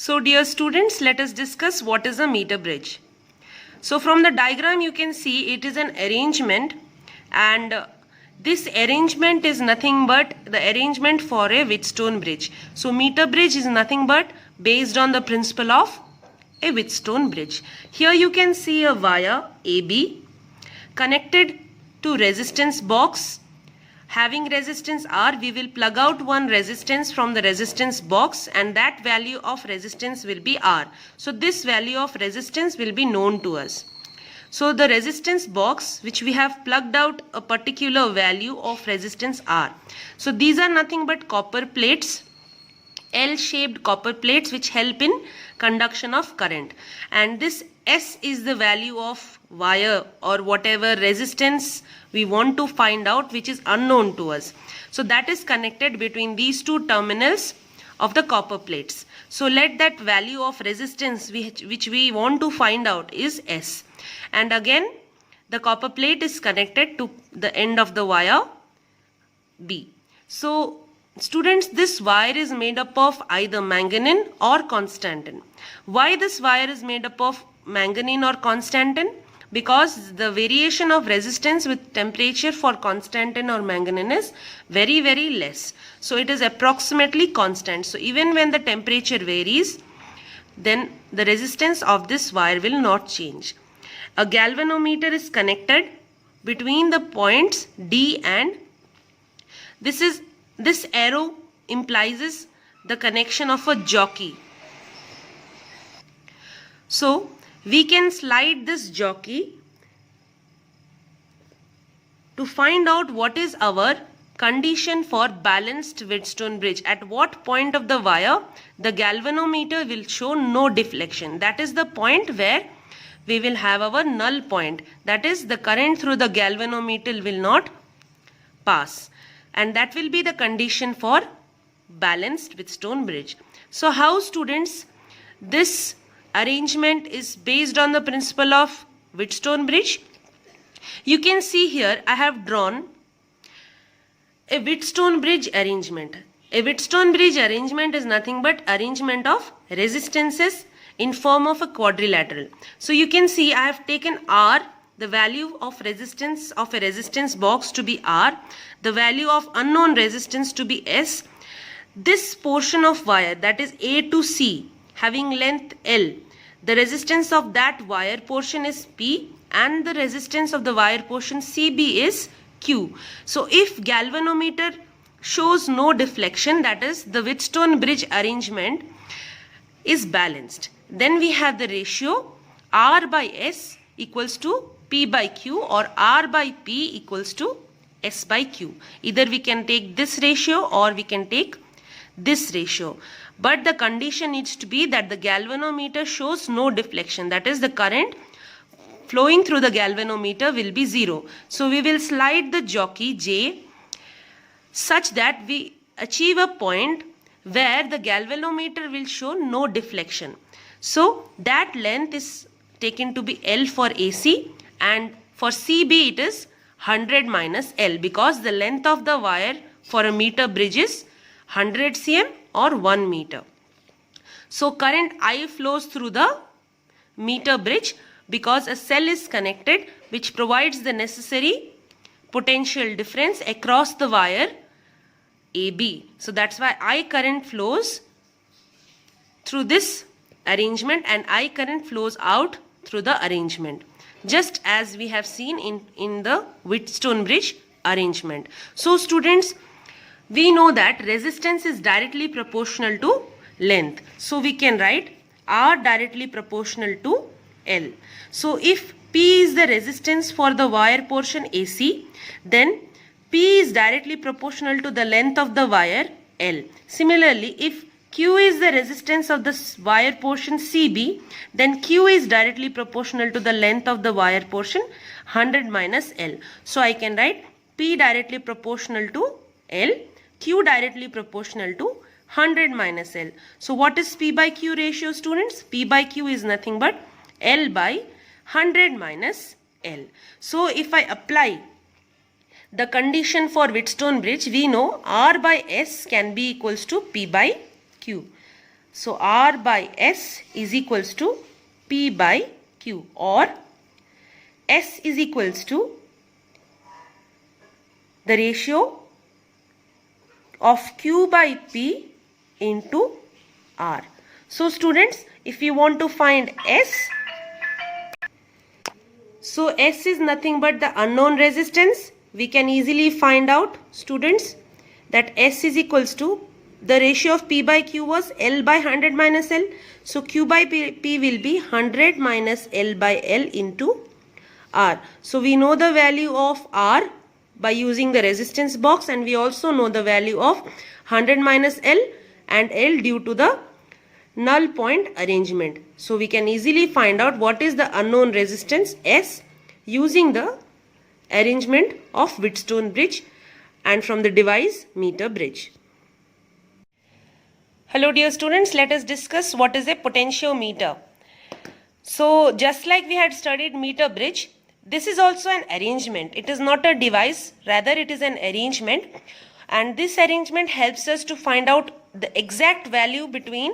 So dear students, let us discuss what is a meter bridge. So from the diagram you can see it is an arrangement, and this arrangement is nothing but the arrangement for a Wheatstone bridge. So meter bridge is nothing but based on the principle of a Wheatstone bridge. Here you can see a wire AB connected to resistance box. Having resistance R, we will plug out one resistance from the resistance box, and that value of resistance will be R. So this value of resistance will be known to us. So the resistance box, which we have plugged out a particular value of resistance R. So these are nothing but copper plates, L-shaped copper plates which help in conduction of current, and this S is the value of wire or whatever resistance we want to find out, which is unknown to us. So that is connected between these two terminals of the copper plates. So let that value of resistance which we want to find out is S, and again the copper plate is connected to the end of the wire B. So students, this wire is made up of either manganese or constantan. Why this wire is made up of manganese or constantan? Because the variation of resistance with temperature for constantan or manganese is very less. So it is approximately constant. So even when the temperature varies, then the resistance of this wire will not change. A galvanometer is connected between the points D and this arrow implies the connection of a jockey. So we can slide this jockey to find out what is our condition for balanced Wheatstone bridge. At what point of the wire the galvanometer will show no deflection. That is the point where we will have our null point. That is, the current through the galvanometer will not pass. And that will be the condition for balanced Wheatstone bridge. So how, students, this arrangement is based on the principle of Wheatstone bridge? You can see here I have drawn a Wheatstone bridge arrangement. A Wheatstone bridge arrangement is nothing but arrangement of resistances in form of a quadrilateral. So you can see I have taken R, the value of resistance of a resistance box, to be R, the value of unknown resistance to be S. This portion of wire, that is A to C, having length L, the resistance of that wire portion is P, and the resistance of the wire portion CB is Q. So if galvanometer shows no deflection, that is, the Wheatstone bridge arrangement is balanced. Then we have the ratio R by S equals to P by Q, or R by P equals to S by Q. Either we can take this ratio or we can take this ratio. But the condition needs to be that the galvanometer shows no deflection. That is, the current flowing through the galvanometer will be 0. So we will slide the jockey J such that we achieve a point where the galvanometer will show no deflection. So that length is taken to be L for AC, and for CB it is 100 minus L, because the length of the wire for a meter bridge is 100 cm or 1 meter. So current I flows through the meter bridge because a cell is connected which provides the necessary potential difference across the wire AB. So that's why I current flows through this arrangement and I current flows out through the arrangement, just as we have seen in the Wheatstone bridge arrangement. So students, we know that resistance is directly proportional to length. So we can write R directly proportional to L. So if P is the resistance for the wire portion AC, then P is directly proportional to the length of the wire L. Similarly, if Q is the resistance of the wire portion CB, then Q is directly proportional to the length of the wire portion 100 minus L. So I can write P directly proportional to L, Q directly proportional to 100 minus L. So what is P by Q ratio, students? P by Q is nothing but L by 100 minus L. So if I apply the condition for Wheatstone bridge, we know R by S can be equals to P by Q. So R by S is equals to P by Q, or S is equals to the ratio of Q by P into R. So students, if you want to find S, so S is nothing but the unknown resistance. We can easily find out, students, that S is equals to the ratio of P by Q was L by 100 minus L. So Q by P will be 100 minus L by L into R. So we know the value of R by using the resistance box, and we also know the value of 100 minus L and L due to the null point arrangement. So we can easily find out what is the unknown resistance S using the arrangement of Wheatstone bridge and from the device meter bridge. Hello dear students, let us discuss what is a potentiometer. So just like we had studied meter bridge, this is also an arrangement. It is not a device, rather it is an arrangement, and this arrangement helps us to find out the exact value between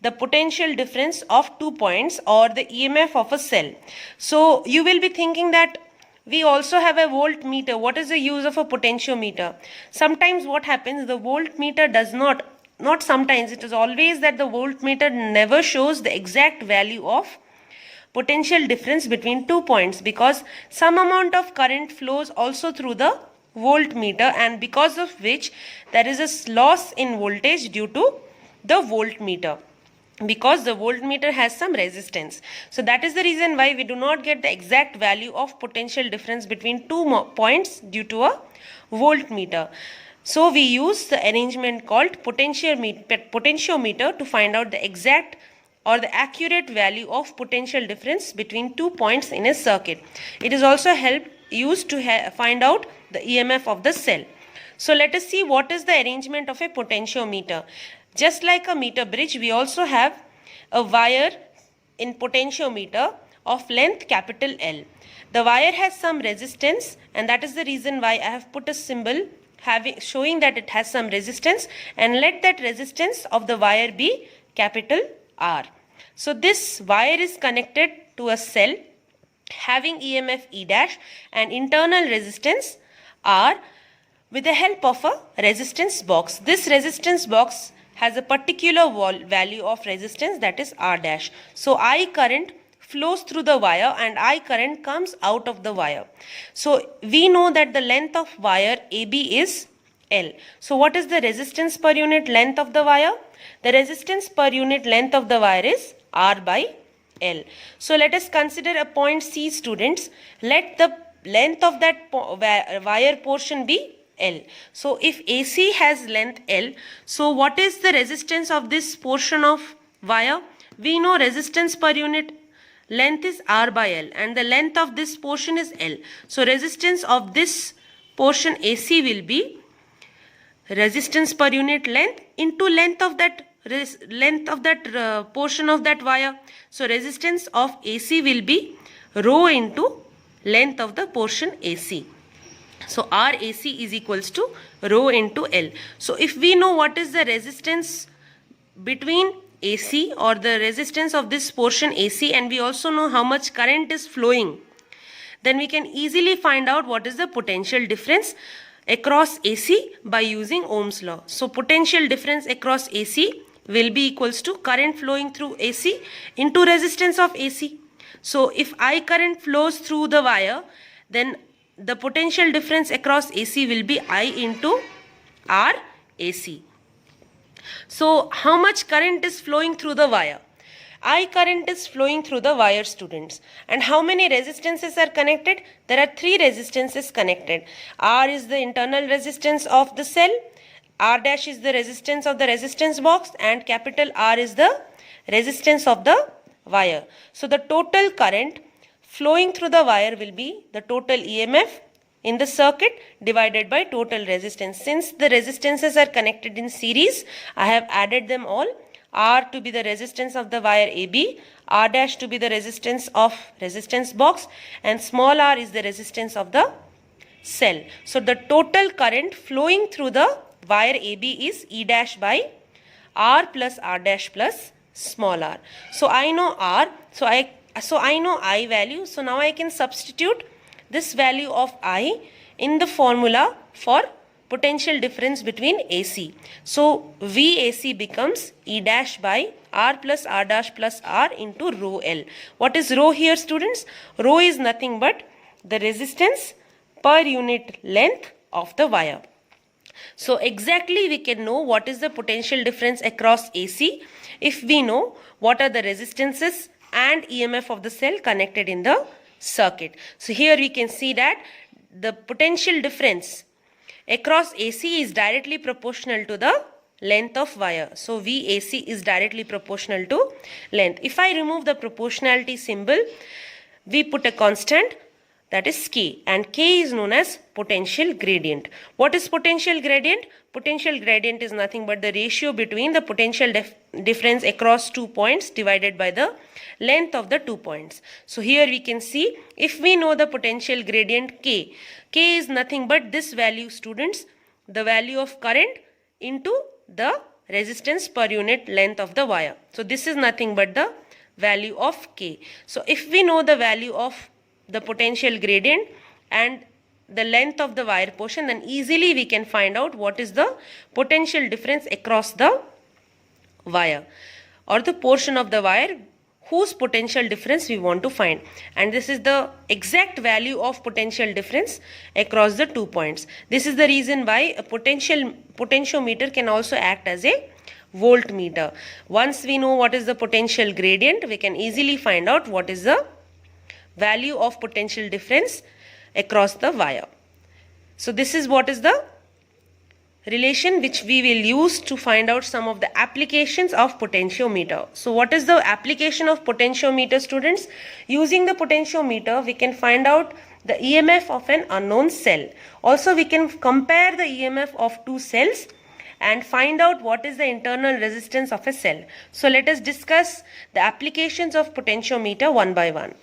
the potential difference of 2 points or the EMF of a cell. So you will be thinking that we also have a voltmeter. What is the use of a potentiometer? Sometimes what happens, the voltmeter does not sometimes, it is always that the voltmeter never shows the exact value of potential difference between 2 points, because some amount of current flows also through the voltmeter, and because of which there is a loss in voltage due to the voltmeter, because the voltmeter has some resistance. So that is the reason why we do not get the exact value of potential difference between 2 points due to a voltmeter. So we use the arrangement called potentiometer to find out the exact or the accurate value of potential difference between 2 points in a circuit. It is also used to find out the EMF of the cell. So let us see what is the arrangement of a potentiometer. Just like a meter bridge, we also have a wire in potentiometer of length capital L. The wire has some resistance, and that is the reason why I have put a symbol showing that it has some resistance, and let that resistance of the wire be capital R. So this wire is connected to a cell having EMF E dash and internal resistance R with the help of a resistance box. This resistance box has a particular value of resistance, that is R dash. So I current flows through the wire and I current comes out of the wire. So we know that the length of wire AB is L. So what is the resistance per unit length of the wire? The resistance per unit length of the wire is R by L. So let us consider a point C, students. Let the length of that wire portion be L. So if AC has length L, so what is the resistance of this portion of wire? We know resistance per unit length is R by L, and the length of this portion is L. So resistance of this portion AC will be resistance per unit length into length of that portion of that wire. So resistance of AC will be rho into length of the portion AC. So RAC is equals to rho into L. So if we know what is the resistance between AC or the resistance of this portion AC, and we also know how much current is flowing, then we can easily find out what is the potential difference across AC by using Ohm's law. So potential difference across AC will be equals to current flowing through AC into resistance of AC. So if I current flows through the wire, then the potential difference across AC will be I into RAC. So how much current is flowing through the wire? I current is flowing through the wire, students. And how many resistances are connected? There are 3 resistances connected. R is the internal resistance of the cell, R dash is the resistance of the resistance box, and capital R is the resistance of the wire. So the total current flowing through the wire will be the total EMF in the circuit divided by total resistance. Since the resistances are connected in series, I have added them all. R to be the resistance of the wire AB, R dash to be the resistance of resistance box, and small r is the resistance of the cell. So the total current flowing through the wire AB is E dash by R plus R dash plus small r. So I know R, so I know I value. So now I can substitute this value of I in the formula for potential difference between AC. So VAC becomes E dash by R plus R dash plus R into rho L. What is rho here, students? Rho is nothing but the resistance per unit length of the wire. So exactly we can know what is the potential difference across AC if we know what are the resistances and EMF of the cell connected in the circuit. So here we can see that the potential difference across AC is directly proportional to the length of wire. So VAC is directly proportional to length. If I remove the proportionality symbol, we put a constant, that is K, and K is known as potential gradient. What is potential gradient? Potential gradient is nothing but the ratio between the potential difference across 2 points divided by the length of the 2 points. So here we can see, if we know the potential gradient K, K is nothing but this value, students, the value of current into the resistance per unit length of the wire. So this is nothing but the value of K. So if we know the value of the potential gradient and the length of the wire portion, then easily we can find out what is the potential difference across the wire or the portion of the wire whose potential difference we want to find. And this is the exact value of potential difference across the 2 points. This is the reason why a potentiometer can also act as a voltmeter. Once we know what is the potential gradient, we can easily find out what is the value of potential difference across the wire. So this is what is the relation which we will use to find out some of the applications of potentiometer. So what is the application of potentiometer, students? Using the potentiometer, we can find out the EMF of an unknown cell. Also, we can compare the EMF of two cells and find out what is the internal resistance of a cell. So let us discuss the applications of potentiometer one by one.